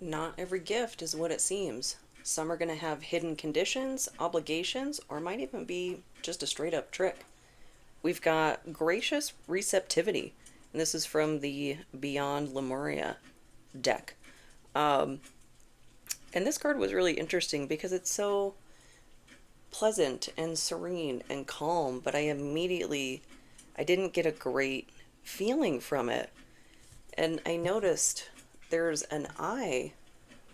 Not every gift is what it seems. Some are going to have hidden conditions, obligations, or might even be just a straight up trick. We've got gracious receptivity, and this is from the Beyond Lemuria deck. Um, and this card was really interesting because it's so pleasant and serene and calm, but I didn't get a great feeling from it. And I noticed there's an eye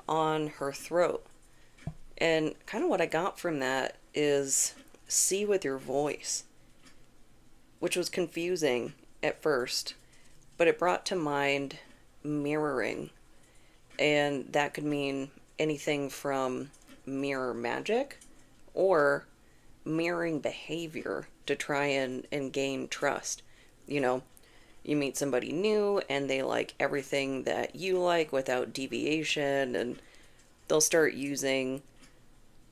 on her throat. And kind of what I got from that is see with your voice, which was confusing at first, but it brought to mind mirroring. And that could mean anything from mirror magic or mirroring behavior to try and gain trust. You know, you meet somebody new and they like everything that you like without deviation, and they'll start using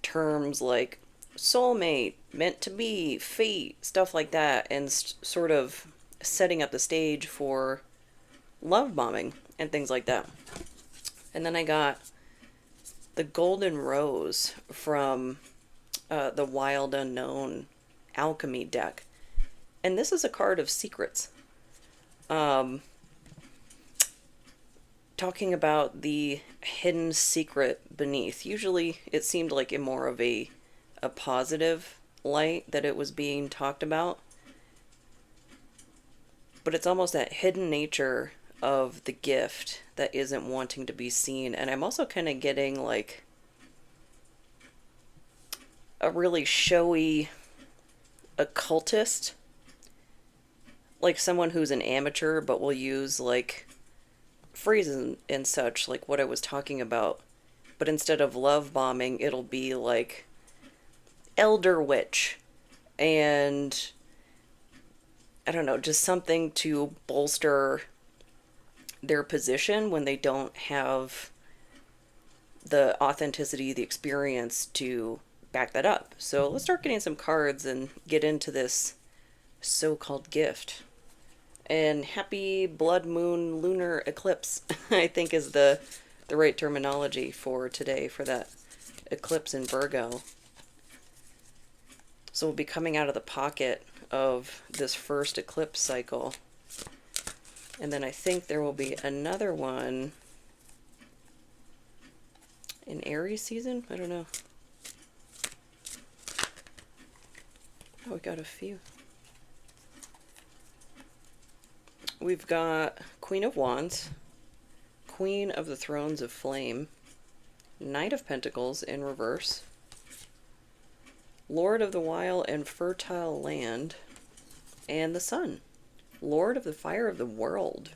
terms like soulmate, meant to be, fate, stuff like that, and sort of setting up the stage for love bombing and things like that. And then I got the Golden Rose from the Wild Unknown Alchemy deck. And this is a card of secrets. Um, Talking about the hidden secret beneath. Usually it seemed like in more of a positive light that it was being talked about. But it's almost that hidden nature of the gift that isn't wanting to be seen. And I'm also kind of getting like a really showy occultist, like someone who's an amateur but will use like phrases and such, like what I was talking about. But instead of love bombing, it'll be like elder witch and I don't know, just something to bolster their position when they don't have the authenticity, the experience to back that up. So let's start getting some cards and get into this so called gift. And happy blood moon lunar eclipse, I think is the right terminology for today for that eclipse in Virgo. So we'll be coming out of the pocket of this first eclipse cycle. And then I think there will be another one in Aries season? I don't know. Oh, we got a few. We've got Queen of Wands, Queen of the Thrones of Flame, Knight of Pentacles in reverse, Lord of the Wild and Fertile Land, and the Sun, Lord of the Fire of the World.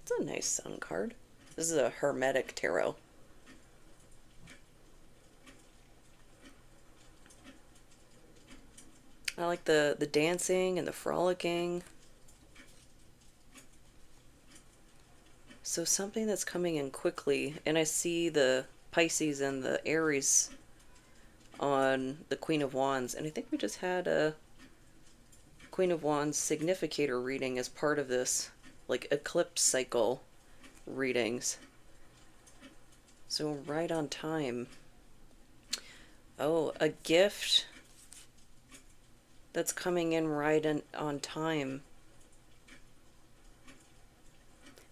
It's a nice Sun card. This is a Hermetic Tarot. I like the dancing and the frolicking. So something that's coming in quickly, and I see the Pisces and the Aries on the Queen of Wands, and I think we just had a Queen of Wands significator reading as part of this, like, eclipse cycle readings. So right on time. Oh, a gift that's coming in right on time.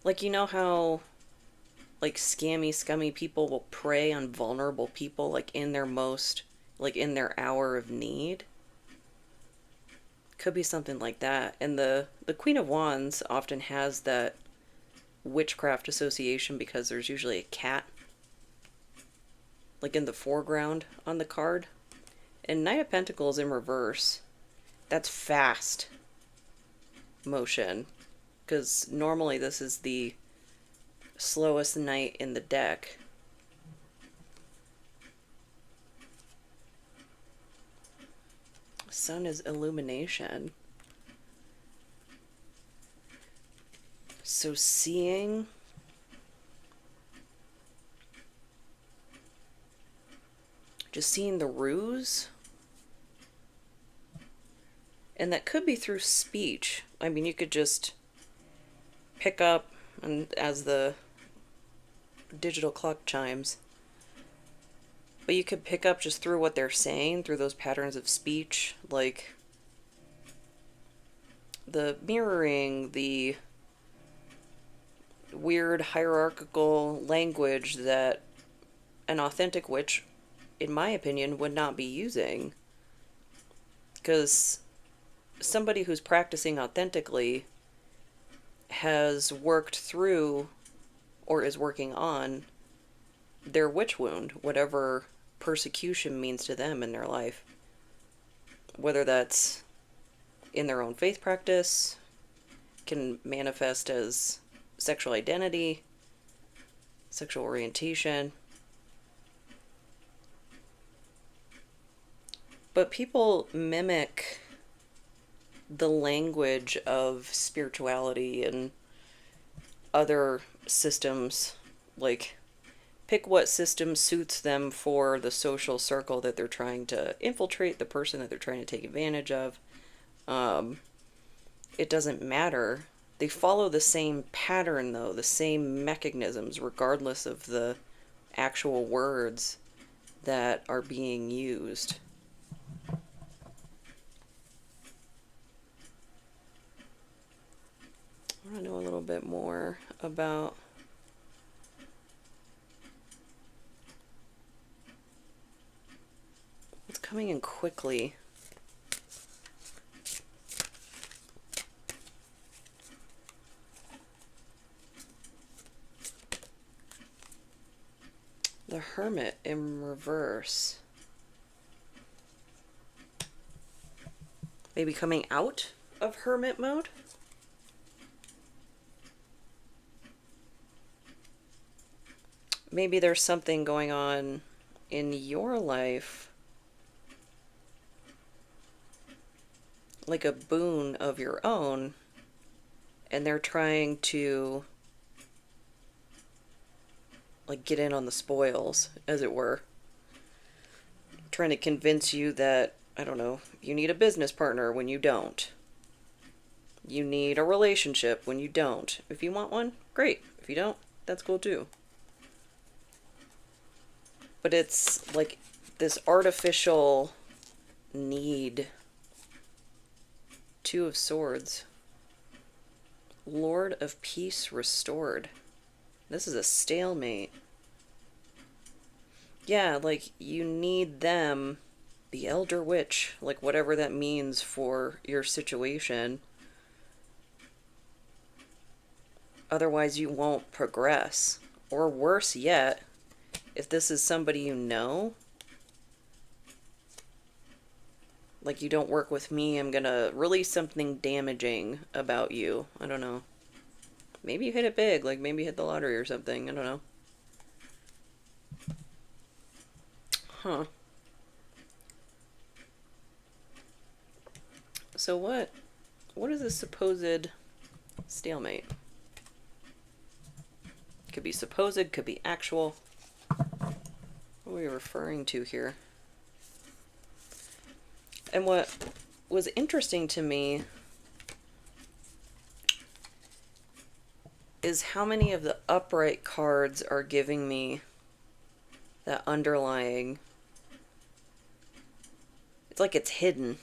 Like, you know how like scammy, scummy people will prey on vulnerable people like in their most, like in their hour of need? Could be something like that. And the Queen of Wands often has that witchcraft association because there's usually a cat like in the foreground on the card. And Knight of Pentacles in reverse, that's fast motion, because normally this is the slowest knight in the deck. Sun is illumination. So seeing, just seeing the ruse, and that could be through speech. I mean, you could just pick up, and as the digital clock chimes. But you could pick up just through what they're saying, through those patterns of speech, like the mirroring, the weird hierarchical language that an authentic witch, in my opinion, would not be using. Because somebody who's practicing authentically has worked through or is working on their witch wound, whatever persecution means to them in their life. Whether that's in their own faith practice, can manifest as sexual identity, sexual orientation. But people mimic the language of spirituality and other systems. Like, pick what system suits them for the social circle that they're trying to infiltrate, the person that they're trying to take advantage of. It doesn't matter. They follow the same pattern, though, the same mechanisms, regardless of the actual words that are being used. I want to know a little bit more about what's coming in quickly. The Hermit in reverse. Maybe coming out of Hermit mode? Maybe there's something going on in your life, like a boon of your own, and they're trying to like get in on the spoils, as it were. Trying to convince you that, I don't know, you need a business partner when you don't. You need a relationship when you don't. If you want one, great. If you don't, that's cool too. But it's like this artificial need. Two of Swords. Lord of Peace restored. This is a stalemate. Yeah, like, you need them, the Elder Witch, like, whatever that means for your situation. Otherwise, you won't progress. Or worse yet, if this is somebody you know, like, you don't work with me, I'm gonna release something damaging about you. I don't know. Maybe you hit it big, like maybe you hit the lottery or something. I don't know. Huh. So what is this supposed stalemate? Could be supposed, could be actual. What are we referring to here? And what was interesting to me is how many of the upright cards are giving me that underlying. It's like it's hidden.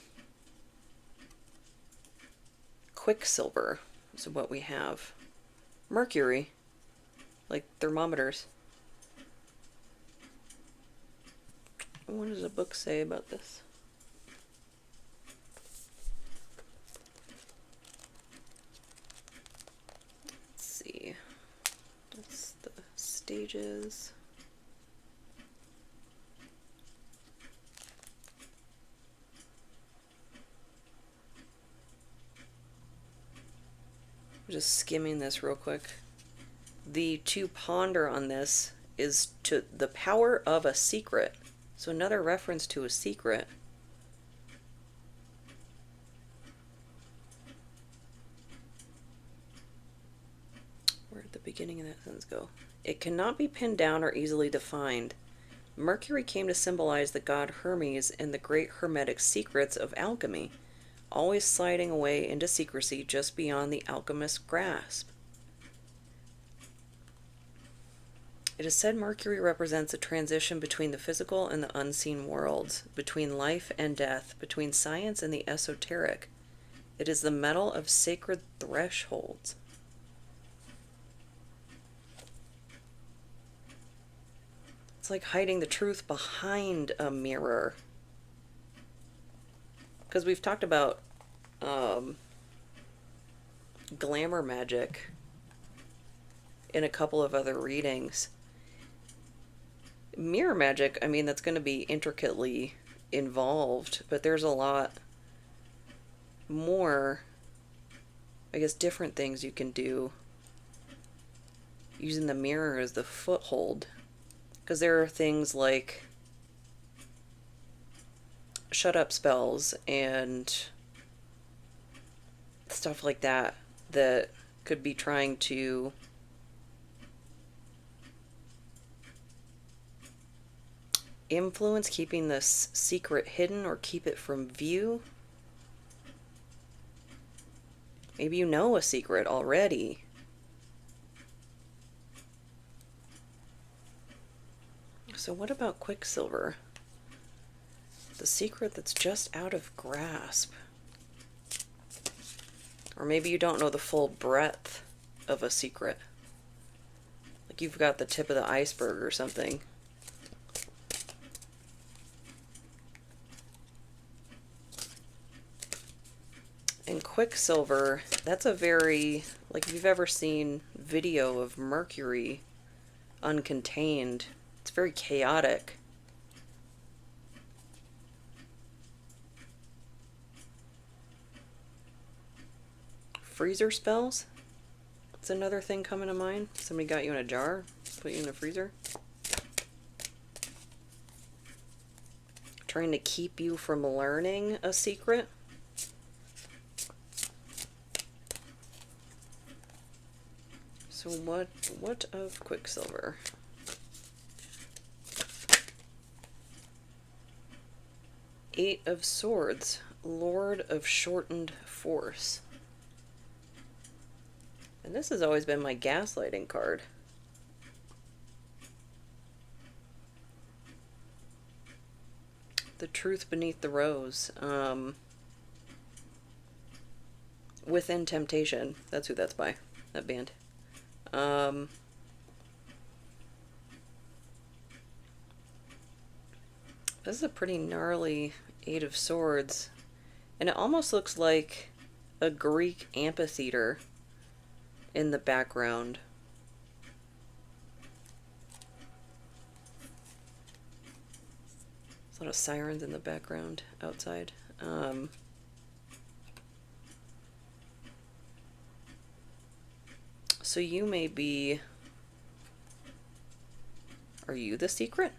Quicksilver is what we have. Mercury, like thermometers. What does the book say about this? Let's see. That's the stages. I'm just skimming this real quick. The to ponder on this is to the power of a secret. So another reference to a secret. Where did the beginning of that sentence go? It cannot be pinned down or easily defined. Mercury came to symbolize the god Hermes and the great hermetic secrets of alchemy, always sliding away into secrecy just beyond the alchemist's grasp. It is said Mercury represents a transition between the physical and the unseen worlds, between life and death, between science and the esoteric. It is the metal of sacred thresholds. It's like hiding the truth behind a mirror. Because we've talked about glamour magic in a couple of other readings. Mirror magic, I mean, that's going to be intricately involved, but there's a lot more, I guess, different things you can do using the mirror as the foothold. Because there are things like shut up spells and stuff like that that could be trying to influence keeping this secret hidden or keep it from view. Maybe you know a secret already. So what about Quicksilver? The secret that's just out of grasp. Or maybe you don't know the full breadth of a secret. Like you've got the tip of the iceberg or something. And Quicksilver, that's a very, like if you've ever seen video of Mercury uncontained, it's very chaotic. Freezer spells? That's another thing coming to mind. Somebody got you in a jar, put you in a freezer. Trying to keep you from learning a secret. So what of Quicksilver? Eight of Swords, Lord of Shortened Force. And this has always been my gaslighting card. The Truth Beneath the Rose. Within Temptation. That's who that's by. That band. This is a pretty gnarly Eight of Swords. And it almost looks like a Greek amphitheater in the background. There's a lot of sirens in the background outside. So you may be... Are you the secret?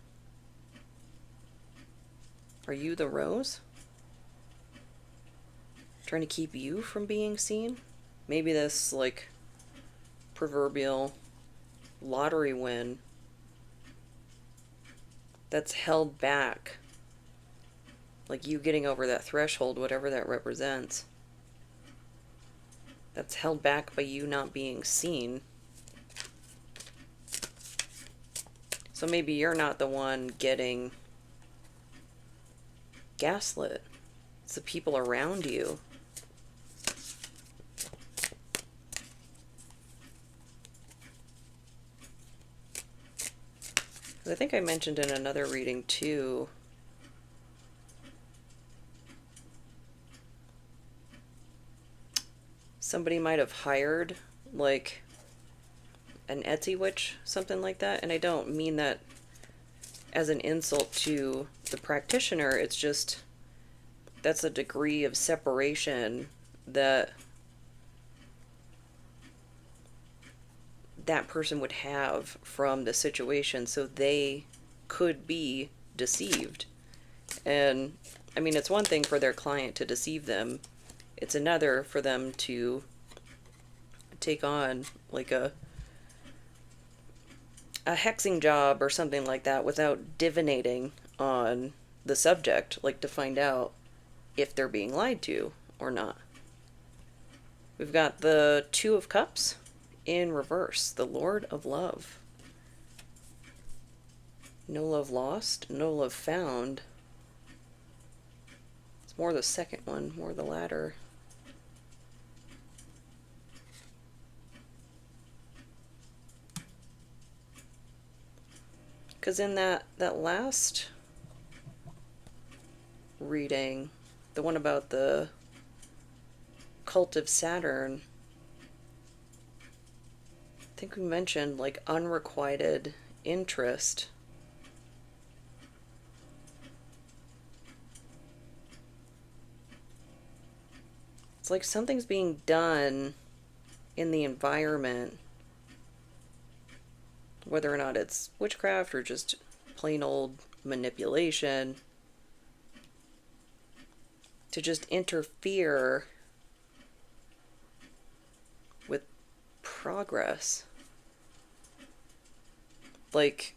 Are you the rose? Trying to keep you from being seen? Maybe this, like, proverbial lottery win that's held back. Like you getting over that threshold, whatever that represents. That's held back by you not being seen. So maybe you're not the one getting gaslit. It's the people around you. I think I mentioned in another reading too, somebody might have hired like an Etsy witch, something like that. And I don't mean that as an insult to the practitioner. It's just, that's a degree of separation that that person would have from the situation, so they could be deceived. And I mean, it's one thing for their client to deceive them. It's another for them to take on like a hexing job or something like that without divinating on the subject, like to find out if they're being lied to or not. We've got the Two of Cups in reverse, the Lord of Love. No love lost, no love found. It's more the second one, more the latter. Because in that last reading, the one about the cult of Saturn, I think we mentioned like unrequited interest. It's like something's being done in the environment, whether or not it's witchcraft or just plain old manipulation, to just interfere with progress. Like,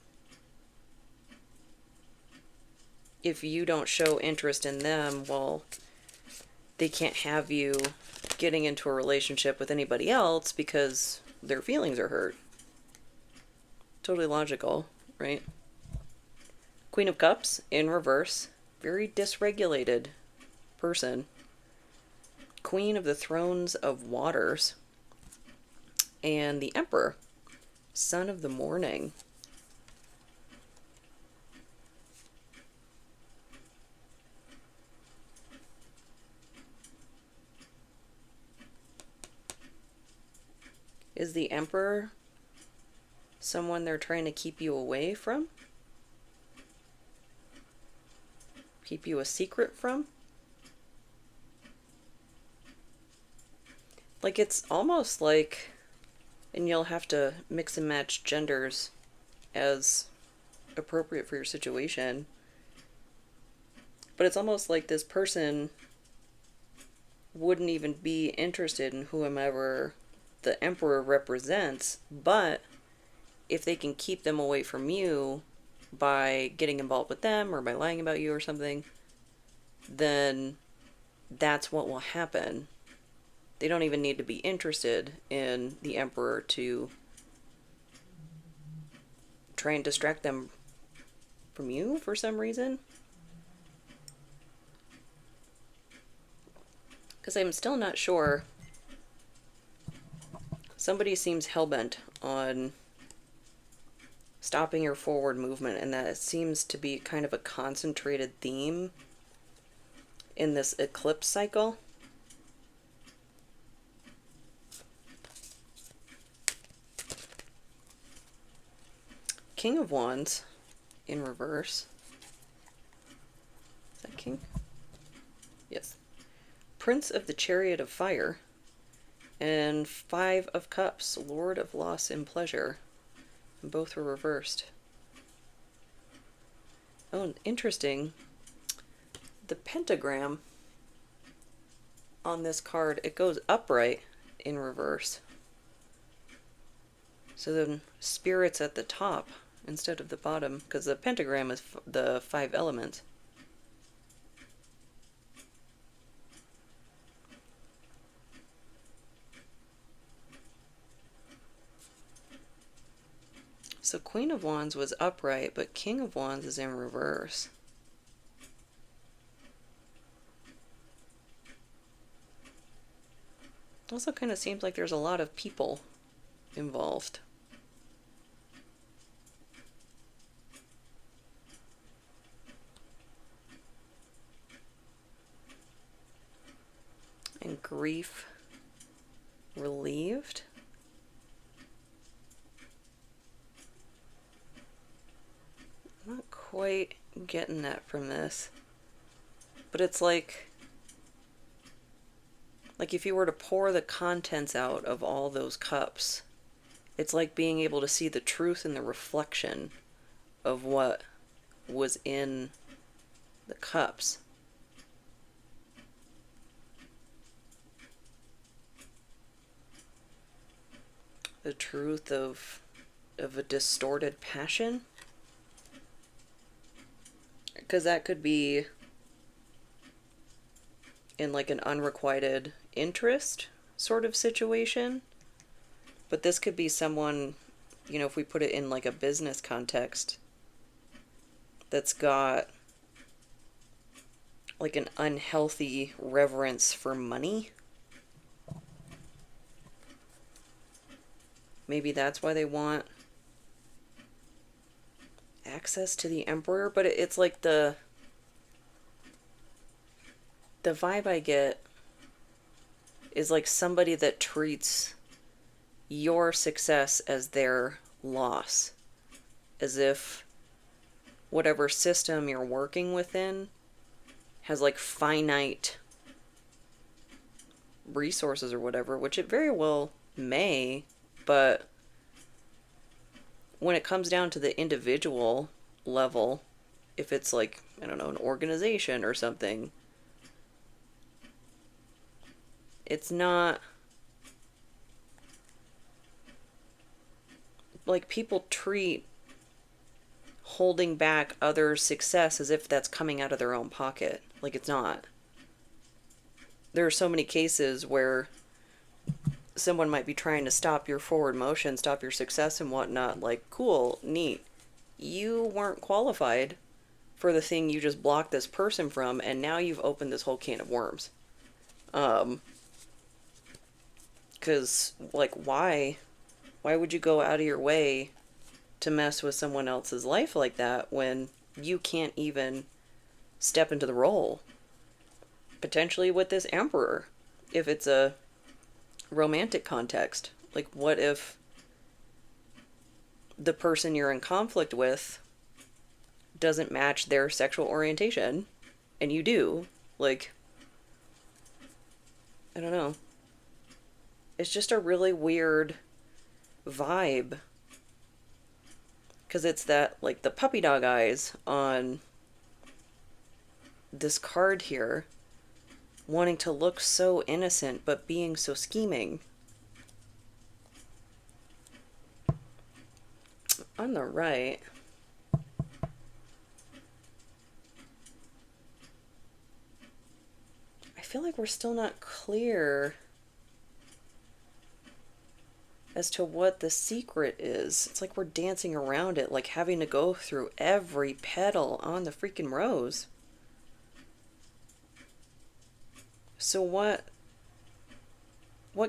if you don't show interest in them, well, they can't have you getting into a relationship with anybody else because their feelings are hurt. Totally logical, right? Queen of Cups in reverse. Very dysregulated person. Queen of the Thrones of Waters. And the Emperor. Son of the Morning. Is the Emperor someone they're trying to keep you away from? Keep you a secret from? Like, it's almost like, and you'll have to mix and match genders as appropriate for your situation, but it's almost like this person wouldn't even be interested in whomever the Emperor represents, but if they can keep them away from you by getting involved with them or by lying about you or something, then that's what will happen. They don't even need to be interested in the Emperor to try and distract them from you for some reason. Because I'm still not sure. Somebody seems hellbent on stopping your forward movement, and that it seems to be kind of a concentrated theme in this eclipse cycle. King of Wands in reverse. Is that King? Yes. Prince of the Chariot of Fire. And Five of Cups, Lord of Loss and Pleasure. And both were reversed. Oh, interesting. The pentagram on this card, it goes upright in reverse. So then Spirit's at the top instead of the bottom, because the pentagram is the 5 elements. So Queen of Wands was upright, but King of Wands is in reverse. Also kind of seems like there's a lot of people involved. And grief relieved. Not quite getting that from this. But it's like if you were to pour the contents out of all those cups, it's like being able to see the truth and the reflection of what was in the cups. The truth of a distorted passion. Because that could be in like an unrequited interest sort of situation. But this could be someone, you know, if we put it in like a business context, that's got like an unhealthy reverence for money. Maybe that's why they want access to the Emperor, but it's like the vibe I get is like somebody that treats your success as their loss, as if whatever system you're working within has like finite resources or whatever, which it very well may, but when it comes down to the individual level, if it's like, I don't know, an organization or something, it's not like people treat holding back others' success as if that's coming out of their own pocket. Like, it's not. There are so many cases where someone might be trying to stop your forward motion, stop your success and whatnot. Like, cool, neat. You weren't qualified for the thing you just blocked this person from, and now you've opened this whole can of worms. Because, like, why would you go out of your way to mess with someone else's life like that when you can't even step into the role? Potentially with this Emperor, if it's a romantic context. Like, what if the person you're in conflict with doesn't match their sexual orientation and you do? Like, I don't know. It's just a really weird vibe. Because it's that, like, the puppy dog eyes on this card here, wanting to look so innocent but being so scheming. On the right, I feel like we're still not clear as to what the secret is. It's like we're dancing around it, like having to go through every petal on the freaking rose. So what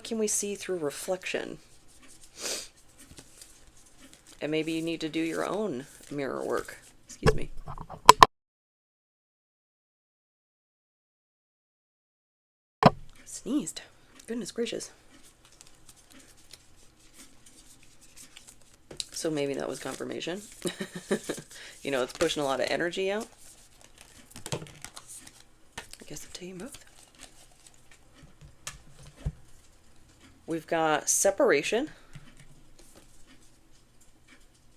can we see through reflection? And maybe you need to do your own mirror work. Excuse me. Sneezed. Goodness gracious. So maybe that was confirmation. You know, it's pushing a lot of energy out. I guess I'm taking both. We've got separation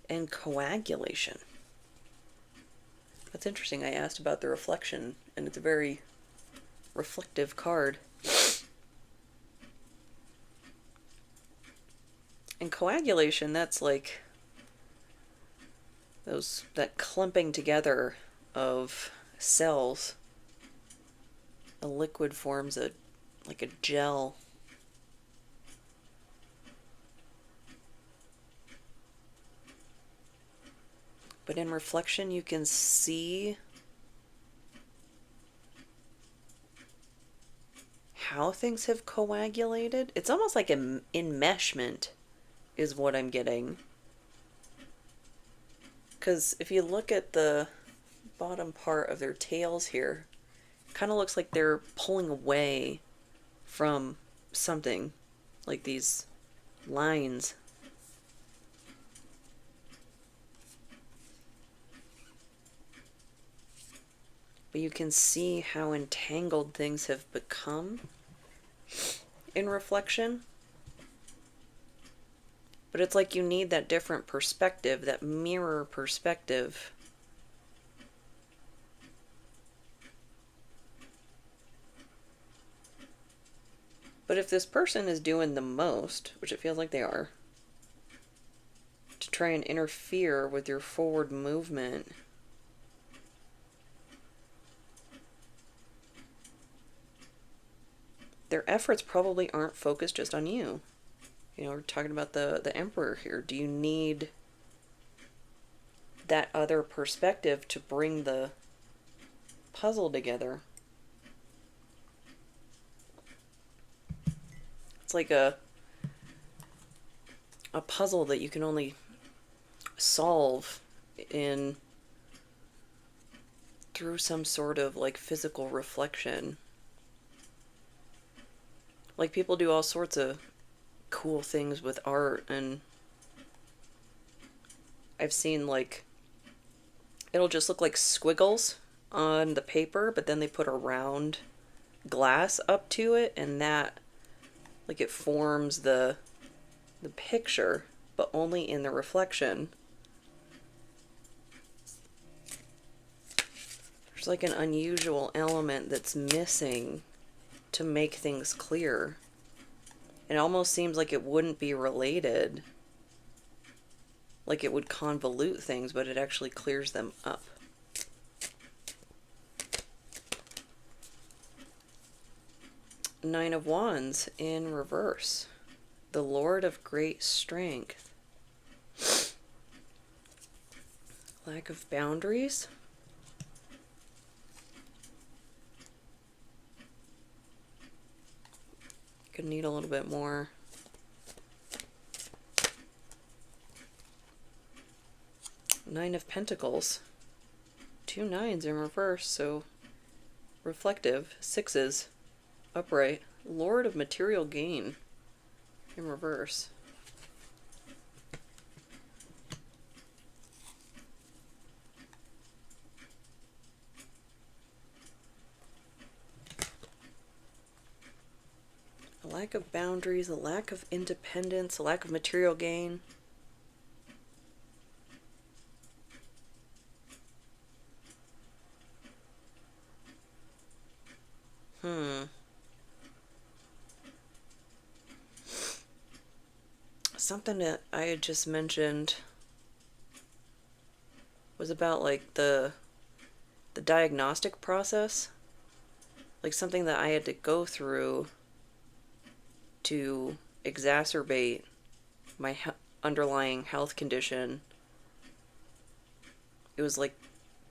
and coagulation. That's interesting. I asked about the reflection, and it's a very reflective card. And coagulation, that's like that clumping together of cells. A liquid forms like a gel. But in reflection, you can see how things have coagulated. It's almost like an enmeshment is what I'm getting. Because if you look at the bottom part of their tails here, it kind of looks like they're pulling away from something, like these lines. But you can see how entangled things have become in reflection. But it's like you need that different perspective, that mirror perspective. But if this person is doing the most, which it feels like they are, to try and interfere with your forward movement, their efforts probably aren't focused just on you. You know, we're talking about the Emperor here. Do you need that other perspective to bring the puzzle together. It's like a puzzle that you can only solve in through some sort of like physical reflection. Like people do all sorts of cool things with art, and I've seen like it'll just look like squiggles on the paper, but then they put a round glass up to it, and that like it forms the picture, but only in the reflection. There's like an unusual element that's missing to make things clear. It almost seems like it wouldn't be related. Like it would convolute things, but it actually clears them up. Nine of Wands in reverse. The Lord of Great Strength. Lack of boundaries. Could need a little bit more. Nine of Pentacles. Two nines in reverse, so reflective. Sixes upright. Lord of Material Gain in reverse. A lack of boundaries, a lack of independence, a lack of material gain. Something that I had just mentioned was about like the diagnostic process. Like something that I had to go through to exacerbate my underlying health condition. It was like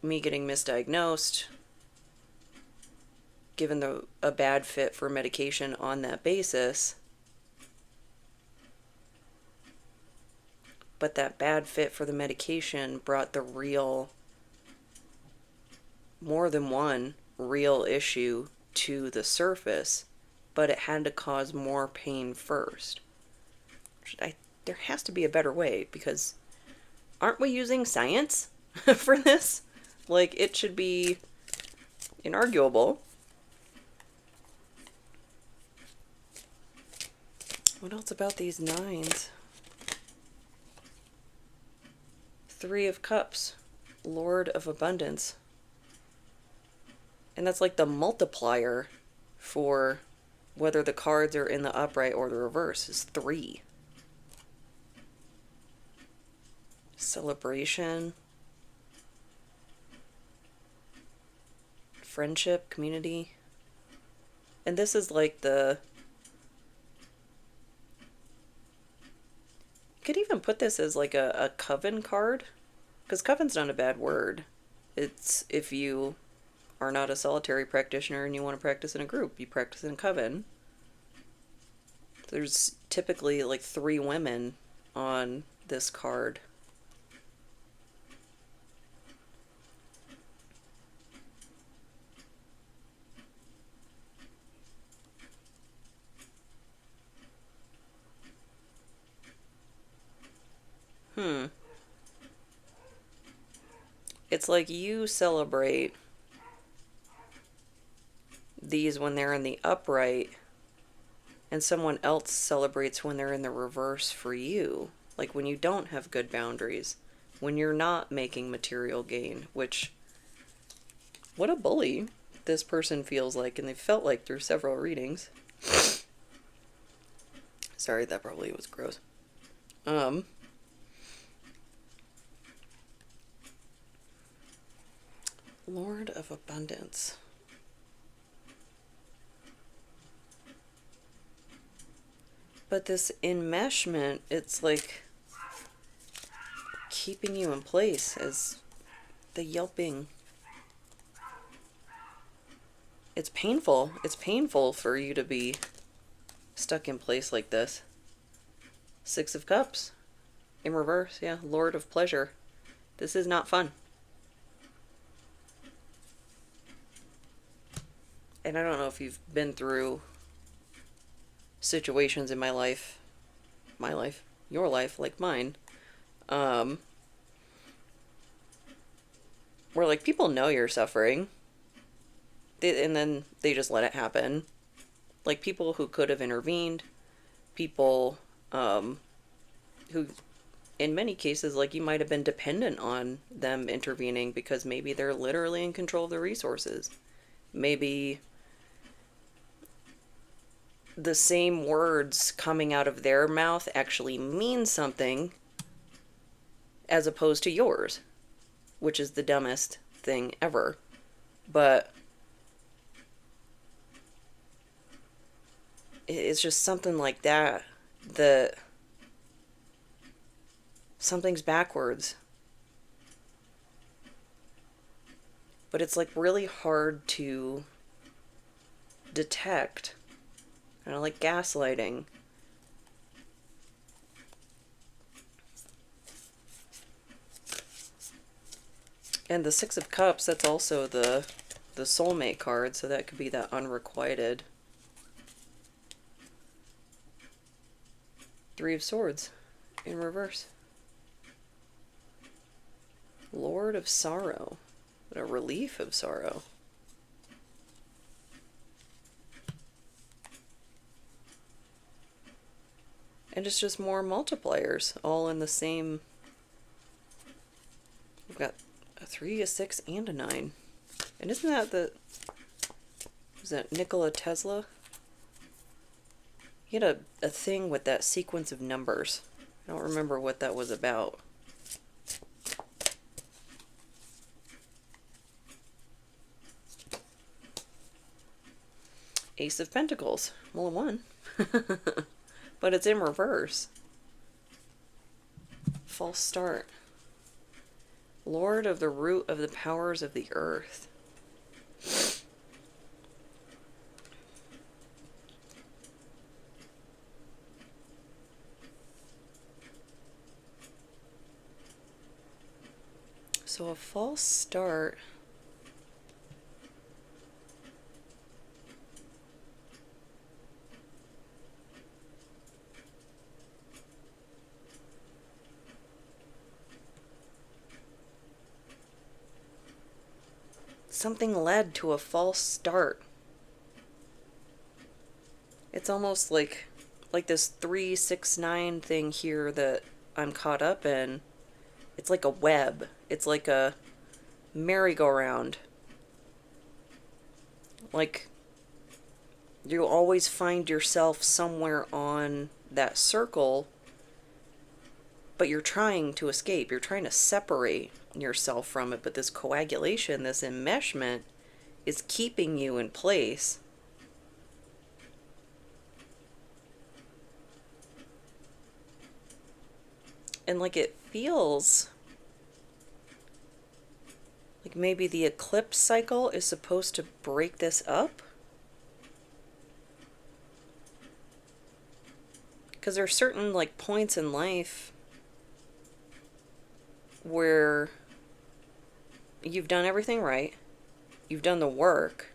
me getting misdiagnosed, given a bad fit for medication on that basis. But that bad fit for the medication brought the real, more than one real issue to the surface, but it had to cause more pain first. There has to be a better way, because aren't we using science for this? Like, it should be inarguable. What else about these nines? Three of Cups, Lord of Abundance. And that's like the multiplier for whether the cards are in the upright or the reverse is 3. Celebration. Friendship, community. And this is like the... You could even put this as like a coven card. Because coven's not a bad word. It's if you are not a solitary practitioner and you want to practice in a group, you practice in a coven. There's typically like 3 women on this card. It's like you celebrate these when they're in the upright, and someone else celebrates when they're in the reverse for you. Like when you don't have good boundaries, when you're not making material gain, which, what a bully this person feels like, and they felt like through several readings. Sorry, that probably was gross. Lord of Abundance. But this enmeshment, it's like keeping you in place as the yelping. It's painful. It's painful for you to be stuck in place like this. Six of Cups. In reverse, yeah. Lord of Pleasure. This is not fun. And I don't know if you've been through situations in my life, your life, like mine, where like people know you're suffering, and then they just let it happen. Like people who could have intervened, people who, in many cases, like you might have been dependent on them intervening because maybe they're literally in control of the resources. Maybe the same words coming out of their mouth actually mean something as opposed to yours, which is the dumbest thing ever. But it's just something like that, that something's backwards. But it's like really hard to detect. Kind of like gaslighting. And the Six of Cups, that's also the soulmate card, so that could be that unrequited. Three of Swords in reverse. Lord of Sorrow. What a relief of sorrow. And it's just more multipliers, all in the same. We've got a 3, a 6, and a 9. And isn't that was that Nikola Tesla? He had a thing with that sequence of numbers. I don't remember what that was about. Ace of Pentacles. Well, it won. But it's in reverse. False start. Lord of the root of the powers of the earth. So a false start. Something led to a false start. It's almost like this 3, 6, 9 thing here that I'm caught up in. It's like a web. It's like a merry-go-round. Like you always find yourself somewhere on that circle, but you're trying to escape. You're trying to separate yourself from it, but this coagulation, this enmeshment is keeping you in place. And like it feels like maybe the eclipse cycle is supposed to break this up. Because there are certain like points in life where you've done everything right, you've done the work,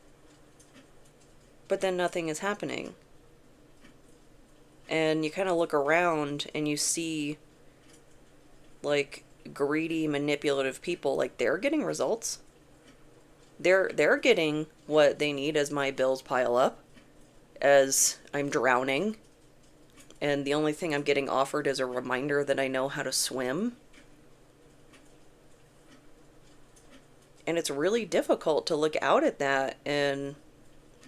but then nothing is happening. And you kind of look around and you see like greedy, manipulative people, like they're getting results. They're getting what they need as my bills pile up, as I'm drowning, and the only thing I'm getting offered is a reminder that I know how to swim. And it's really difficult to look out at that and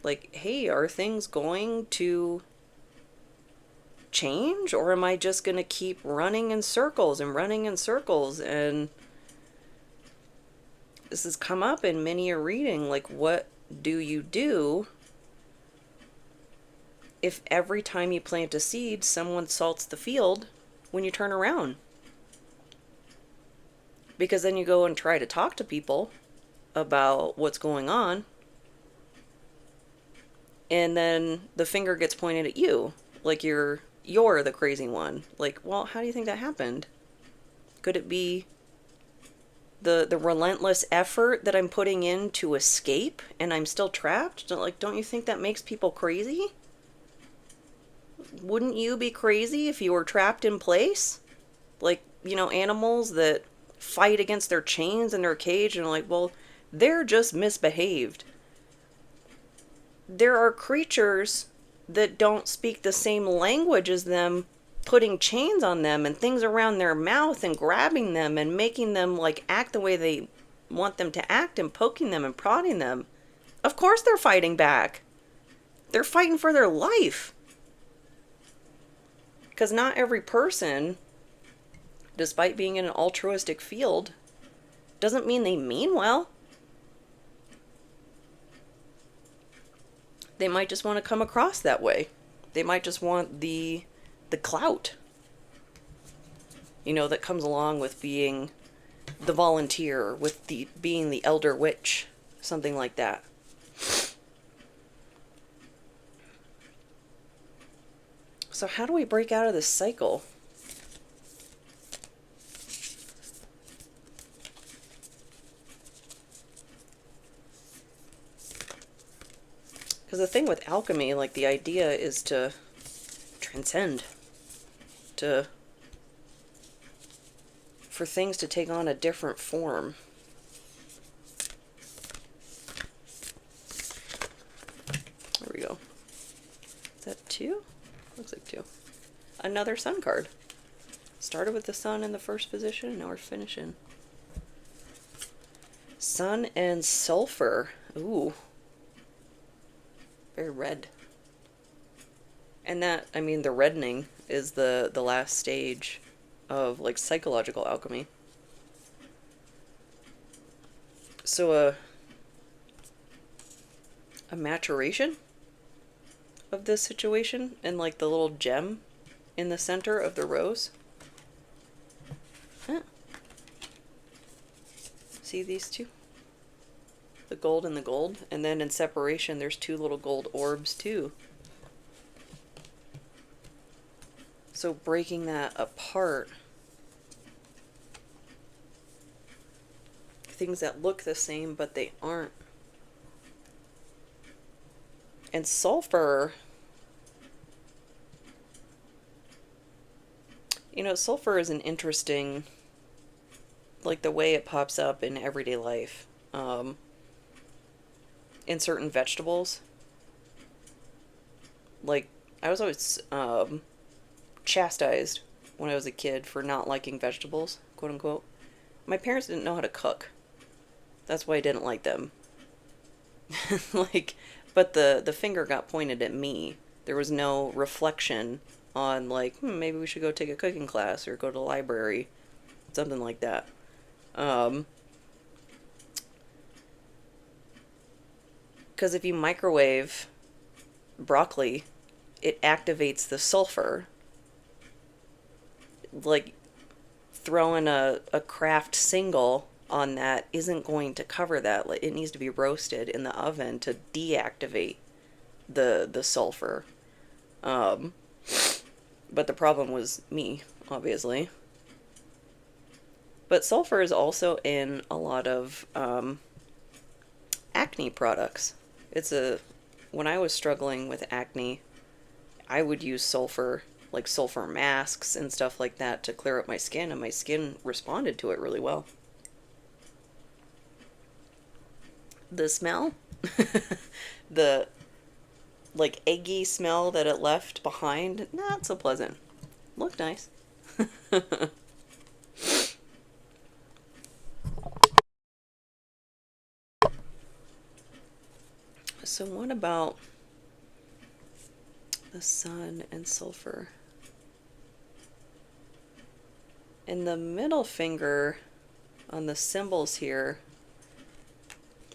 like, hey, are things going to change, or am I just going to keep running in circles and running in circles? And this has come up in many a reading, like, what do you do if every time you plant a seed, someone salts the field when you turn around? Because then you go and try to talk to people about what's going on, and then the finger gets pointed at you, like you're the crazy one. Like, well, how do you think that happened? Could it be the relentless effort that I'm putting in to escape and I'm still trapped? Like, don't you think that makes people crazy? Wouldn't you be crazy if you were trapped in place? Like, animals that fight against their chains in their cage and are like, well, they're just misbehaved. There are creatures that don't speak the same language as them, putting chains on them and things around their mouth and grabbing them and making them like act the way they want them to act and poking them and prodding them. Of course they're fighting back. They're fighting for their life. Because not every person, despite being in an altruistic field, doesn't mean they mean well. They might just want to come across that way. They might just want the clout, that comes along with being the volunteer, with being the elder witch, something like that. So how do we break out of this cycle? Because the thing with alchemy, like, the idea is to transcend, for things to take on a different form. There we go. Is that 2? Looks like 2. Another sun card. Started with the sun in the first position, and now we're finishing. Sun and sulfur. Ooh. Very red. And that, I mean, the reddening is the last stage of, like, psychological alchemy. So a maturation of this situation, and like the little gem in the center of the rose. Huh. See these two? The gold and the gold. And then in separation there's 2 little gold orbs too. So breaking that apart, things that look the same but they aren't. And sulfur, sulfur is an interesting, like, the way it pops up in everyday life, in certain vegetables. Like, I was always chastised when I was a kid for not liking vegetables, quote unquote. My parents didn't know how to cook. That's why I didn't like them. Like, but the finger got pointed at me. There was no reflection on, like, maybe we should go take a cooking class or go to the library, something like that. Because if you microwave broccoli, it activates the sulfur. Like, throwing a craft single on that isn't going to cover that. Like, it needs to be roasted in the oven to deactivate the sulfur. But the problem was me, obviously. But sulfur is also in a lot of acne products. When I was struggling with acne, I would use sulfur, like sulfur masks and stuff like that, to clear up my skin, and my skin responded to it really well. The smell, the, like, eggy smell that it left behind, not so pleasant. Looked nice. So what about the sun and sulfur? In the middle finger, on the symbols here,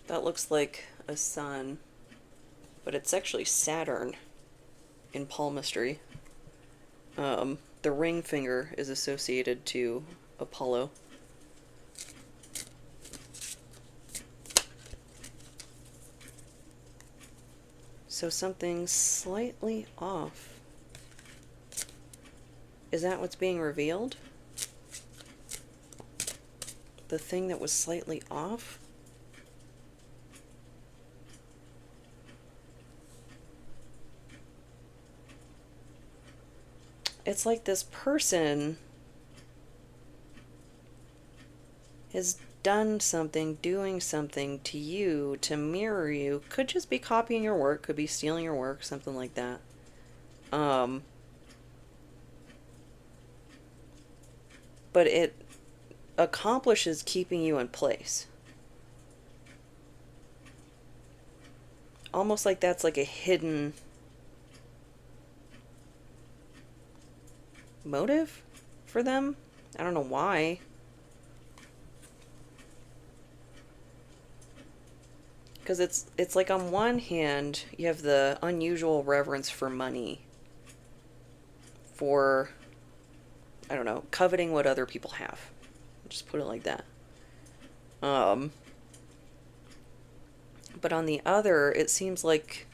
that looks like a sun, but it's actually Saturn in palmistry. The ring finger is associated to Apollo. So something slightly off. Is that what's being revealed? The thing that was slightly off? It's like this person has done something, doing something to you to mirror you. Could just be copying your work, could be stealing your work, something like that. But it accomplishes keeping you in place. Almost like that's like a hidden motive for them. I don't know why. Because it's like on one hand, you have the unusual reverence for money, for, I don't know, coveting what other people have. Just put it like that. But on the other, it seems like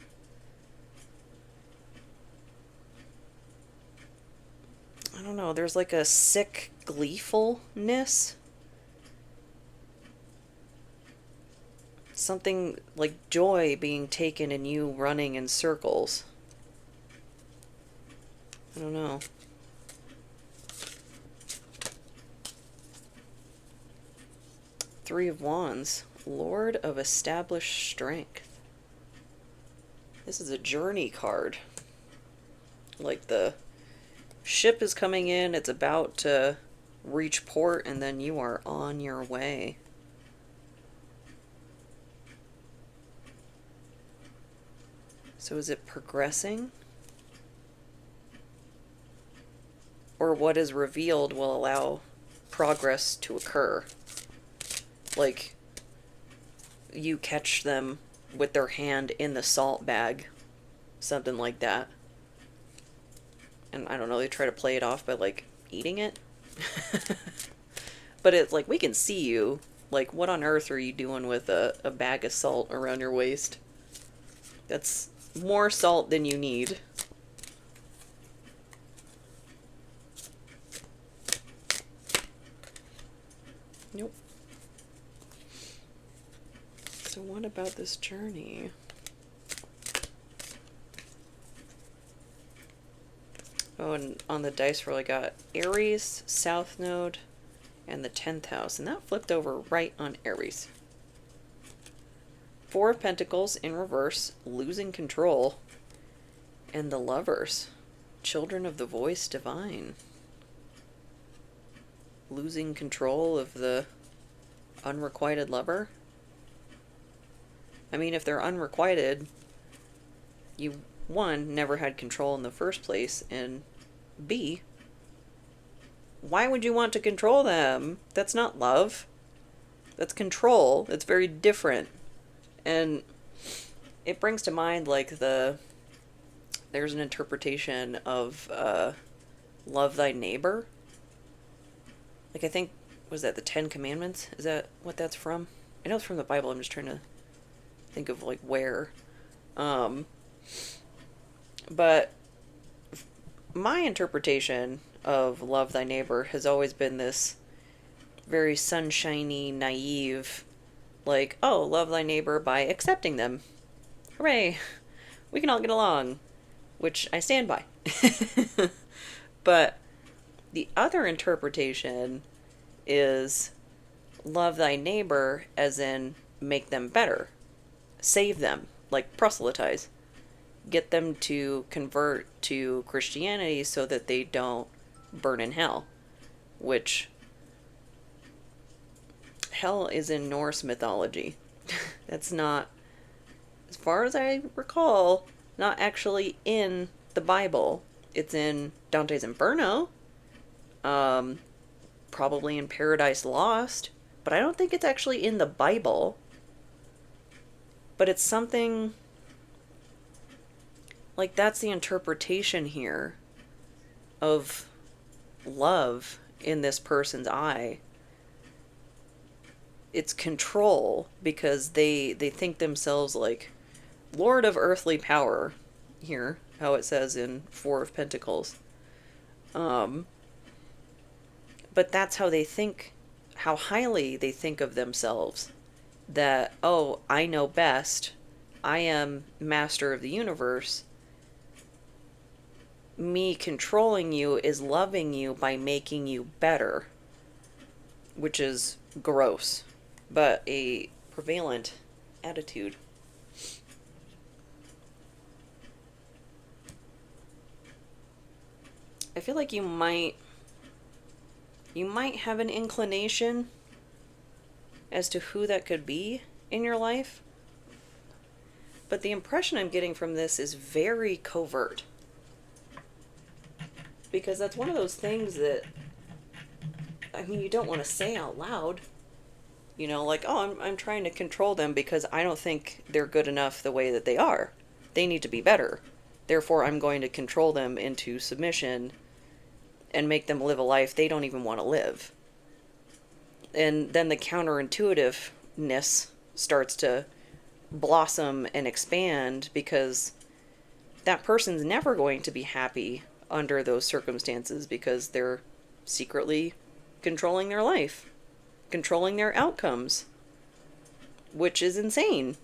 I don't know, there's like a sick gleefulness. Something like joy being taken in you running in circles. I don't know. Three of Wands. Lord of Established Strength. This is a journey card. Like the ship is coming in, it's about to reach port, and then you are on your way. So is it progressing? Or what is revealed will allow progress to occur? Like, you catch them with their hand in the salt bag. Something like that. And I don't know, they try to play it off by, like, eating it. But it's like, we can see you. Like, what on earth are you doing with a bag of salt around your waist? That's more salt than you need. Nope. So what about this journey? Oh, and on the dice roll I got Aries, South Node, and the 10th house. And that flipped over right on Aries. Four of Pentacles in reverse, losing control. And the Lovers, Children of the Voice Divine. Losing control of the unrequited lover. I mean, if they're unrequited, you, one, never had control in the first place, and B, why would you want to control them? That's not love. That's control. It's very different. And it brings to mind, like, there's an interpretation of love thy neighbor. Like, I think, was that the 10 Commandments? Is that what that's from? I know it's from the Bible. I'm just trying to think of, like, where. But my interpretation of love thy neighbor has always been this very sunshiny, naive, like, oh, love thy neighbor by accepting them. Hooray! We can all get along. Which I stand by. But the other interpretation is love thy neighbor as in make them better. Save them. Like proselytize. Get them to convert to Christianity so that they don't burn in hell. Which, hell is in Norse mythology. That's not, as far as I recall, not actually in the Bible. It's in Dante's Inferno. Probably in Paradise Lost. But I don't think it's actually in the Bible. But it's something, like, that's the interpretation here of love in this person's eye. It's control, because they think themselves like, Lord of earthly power here, how it says in Four of Pentacles. Um, but that's how they think, how highly they think of themselves. That, oh, I know best. I am master of the universe. Me controlling you is loving you by making you better, which is gross, but a prevalent attitude. I feel like you might have an inclination as to who that could be in your life, but the impression I'm getting from this is very covert. Because that's one of those things that, I mean, you don't want to say out loud. You know, like, oh, I'm trying to control them because I don't think they're good enough the way that they are. They need to be better. Therefore, I'm going to control them into submission and make them live a life they don't even want to live. And then the counterintuitiveness starts to blossom and expand because that person's never going to be happy under those circumstances because they're secretly controlling their life, controlling their outcomes, which is insane.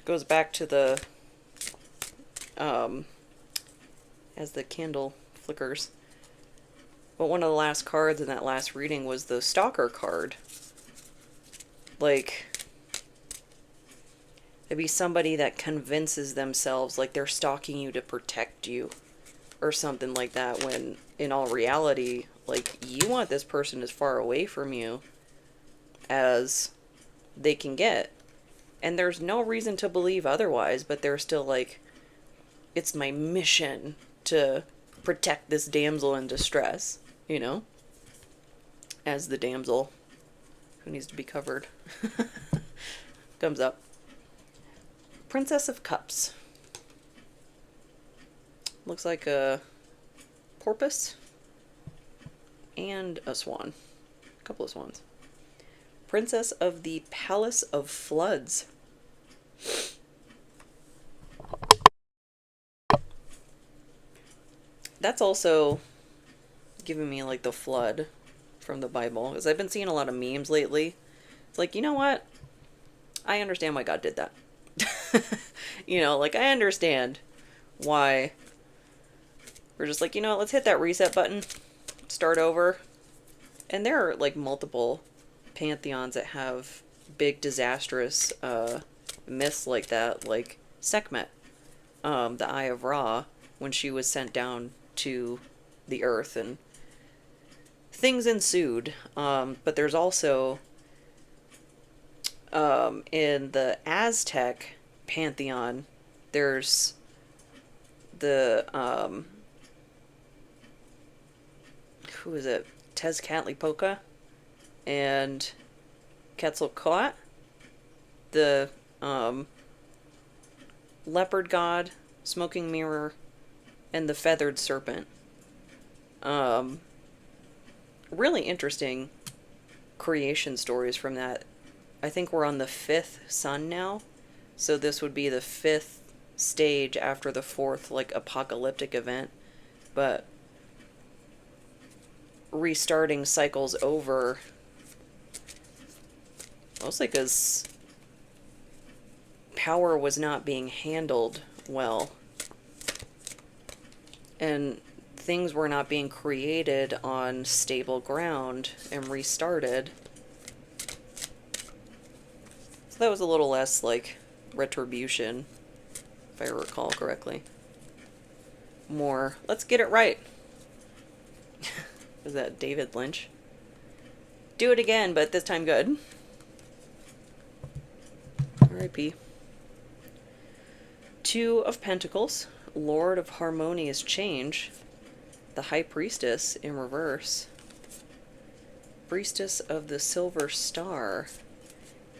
Goes back to the, as the candle flickers. But one of the last cards in that last reading was the Stalker card. Like, it'd be somebody that convinces themselves like they're stalking you to protect you or something like that, when in all reality, like, you want this person as far away from you as they can get. And there's no reason to believe otherwise, but they're still like, it's my mission to protect this damsel in distress, you know? As the damsel who needs to be covered comes up. Princess of Cups. Looks like a porpoise and a swan. A couple of swans. Princess of the Palace of Floods. That's also giving me like the flood from the Bible, because I've been seeing a lot of memes lately. It's like, you know what? I understand why God did that. You know, like, I understand why we're just like, you know what, let's hit that reset button, start over. And there are like multiple pantheons that have big disastrous myths like that, like Sekhmet, the Eye of Ra, when she was sent down to the earth and things ensued. But there's also in the Aztec pantheon, there's the who is it? Tezcatlipoca and Quetzalcoatl, the leopard god, smoking mirror, and the feathered serpent. Really interesting creation stories from that. I think we're on the 5th sun now, so this would be the 5th stage after the 4th, like, apocalyptic event. But restarting cycles over, mostly because power was not being handled well, and things were not being created on stable ground and restarted. So that was a little less like retribution, if I recall correctly. More, let's get it right. Is that David Lynch? Do it again, but this time good. R.I.P. 2 of Pentacles, Lord of Harmonious Change, the High Priestess in reverse, Priestess of the Silver Star,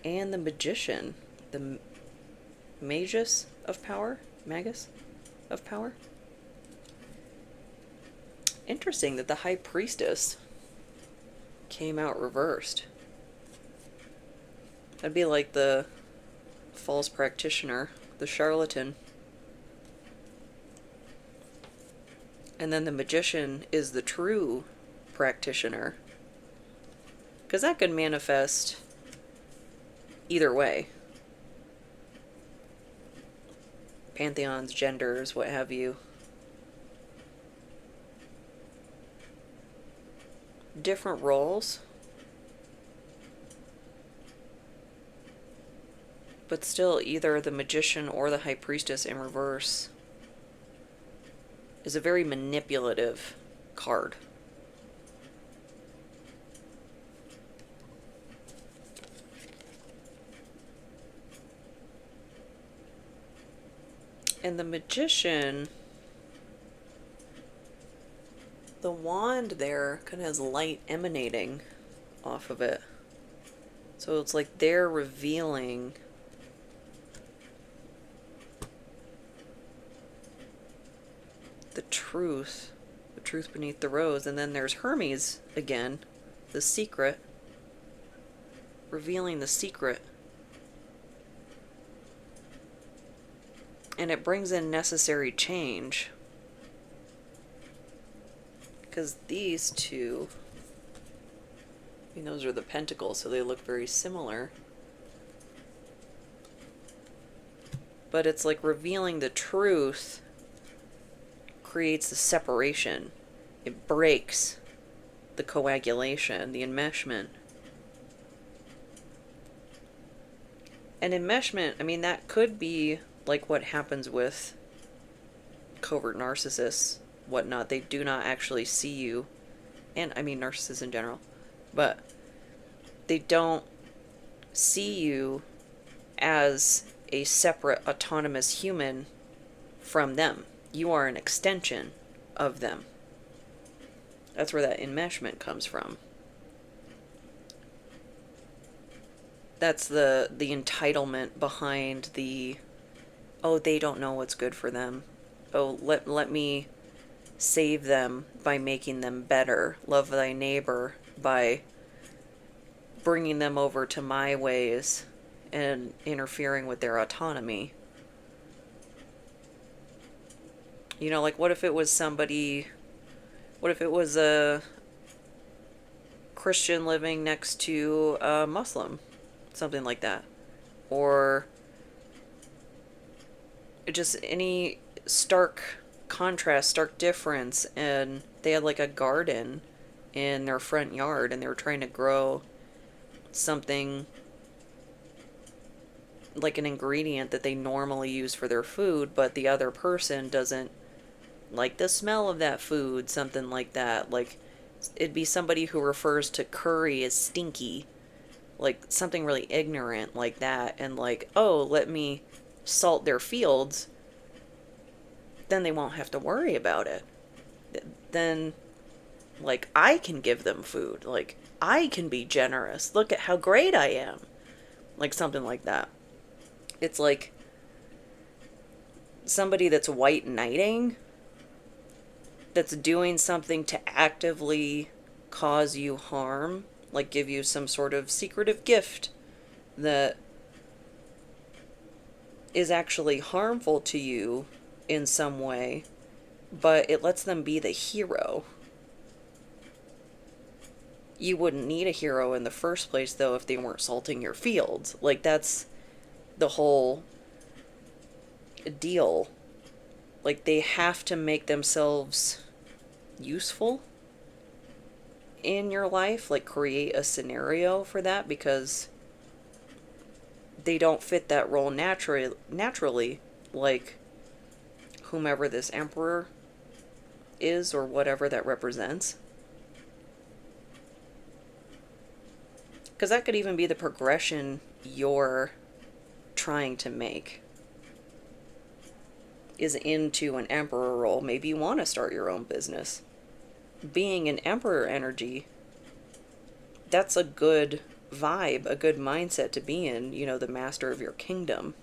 and the Magician, the Magus of Power? Magus of Power? Interesting that the High Priestess came out reversed. That'd be like the false practitioner, the charlatan. And then the magician is the true practitioner. Because that could manifest either way. Pantheons, genders, what have you. Different roles. But still, either the magician or the high priestess in reverse is a very manipulative card. And the magician, the wand there kind of has light emanating off of it. So it's like they're revealing the truth beneath the rose. And then there's Hermes again, the secret, revealing the secret. And it brings in necessary change. Because these two, I mean, those are the pentacles, so they look very similar. But it's like revealing the truth creates the separation. It breaks the coagulation, the enmeshment. And enmeshment, I mean, that could be like what happens with covert narcissists, whatnot. They do not actually see you, and I mean narcissists in general, but they don't see you as a separate autonomous human from them. You are an extension of them. That's where that enmeshment comes from. That's the entitlement behind the, oh, they don't know what's good for them. Oh, let me save them by making them better. Love thy neighbor by bringing them over to my ways and interfering with their autonomy. You know, like, what if it was somebody, what if it was a Christian living next to a Muslim? Something like that. Or just any stark contrast, stark difference, and they had like a garden in their front yard and they were trying to grow something like an ingredient that they normally use for their food, but the other person doesn't like the smell of that food, something like that. Like, it'd be somebody who refers to curry as stinky, like something really ignorant like that, and like, oh, let me salt their fields, then they won't have to worry about it. Then, like, I can give them food. Like, I can be generous. Look at how great I am. Like, something like that. It's like somebody that's white knighting, that's doing something to actively cause you harm, like give you some sort of secretive gift that is actually harmful to you in some way, but it lets them be the hero. You wouldn't need a hero in the first place, though, if they weren't salting your fields. Like, that's the whole deal. Like, they have to make themselves useful in your life, like create a scenario for that, because they don't fit that role naturally, like whomever this emperor is or whatever that represents. Because that could even be the progression you're trying to make, is into an emperor role. Maybe you want to start your own business. Being an emperor energy, that's a good vibe, a good mindset to be in, you know, the master of your kingdom.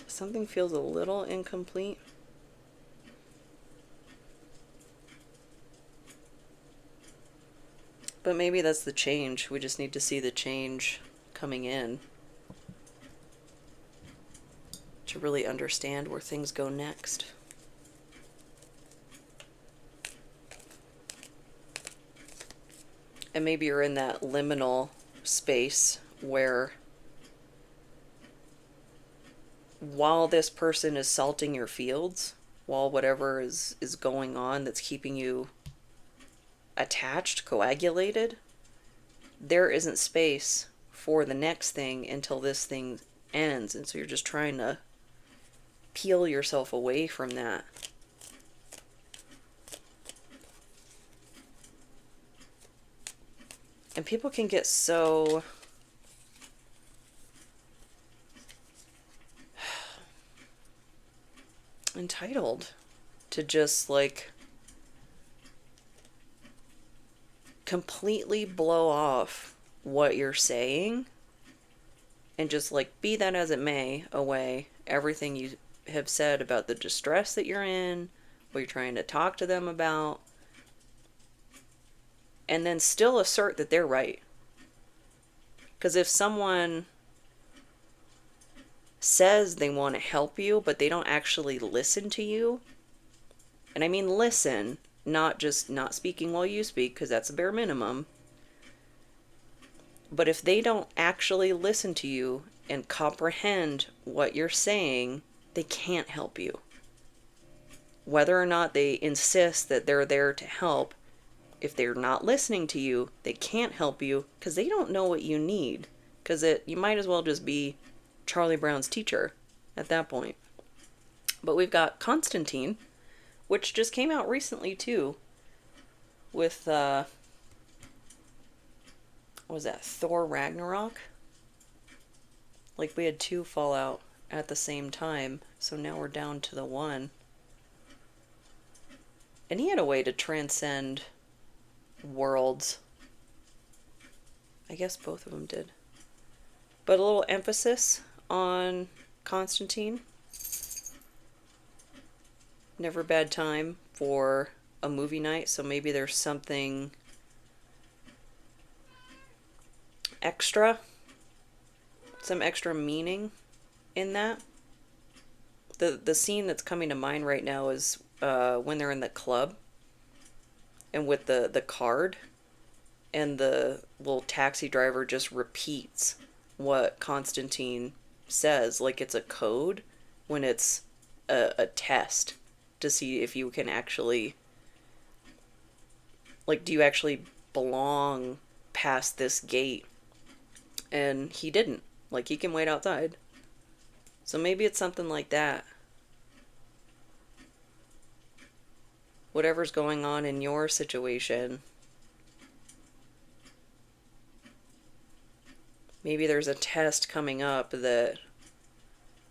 Something feels a little incomplete. But maybe that's the change. We just need to see the change coming in to really understand where things go next. And maybe you're in that liminal space where while this person is salting your fields, while whatever is going on that's keeping you attached, coagulated, there isn't space for the next thing until this thing ends. And so you're just trying to peel yourself away from that. And people can get so entitled to just like completely blow off what you're saying and just like, be that as it may, away everything you have said about the distress that you're in, what you're trying to talk to them about, and then still assert that they're right. Because if someone says they want to help you, but they don't actually listen to you, and I mean listen, not just not speaking while you speak, because that's a bare minimum, but if they don't actually listen to you and comprehend what you're saying, they can't help you. Whether or not they insist that they're there to help, if they're not listening to you, they can't help you because they don't know what you need. Because you might as well just be Charlie Brown's teacher at that point. But we've got Constantine, which just came out recently too, with, what was that, Thor Ragnarok? Like we had 2 fall out at the same time, so now we're down to the 1. And he had a way to transcend worlds. I guess both of them did. But a little emphasis on Constantine. Never a bad time for a movie night, so maybe there's something extra, some extra meaning in that. The scene that's coming to mind right now is when they're in the club and with the card, and the little taxi driver just repeats what Constantine says like it's a code, when it's a test to see if you can actually, like, do you actually belong past this gate? And he didn't. Like, he can wait outside. So maybe it's something like that. Whatever's going on in your situation, maybe there's a test coming up that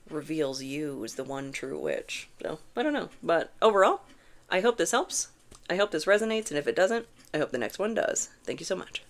reveals you as the one true witch. So, I don't know. But overall, I hope this helps. I hope this resonates, and if it doesn't, I hope the next one does. Thank you so much.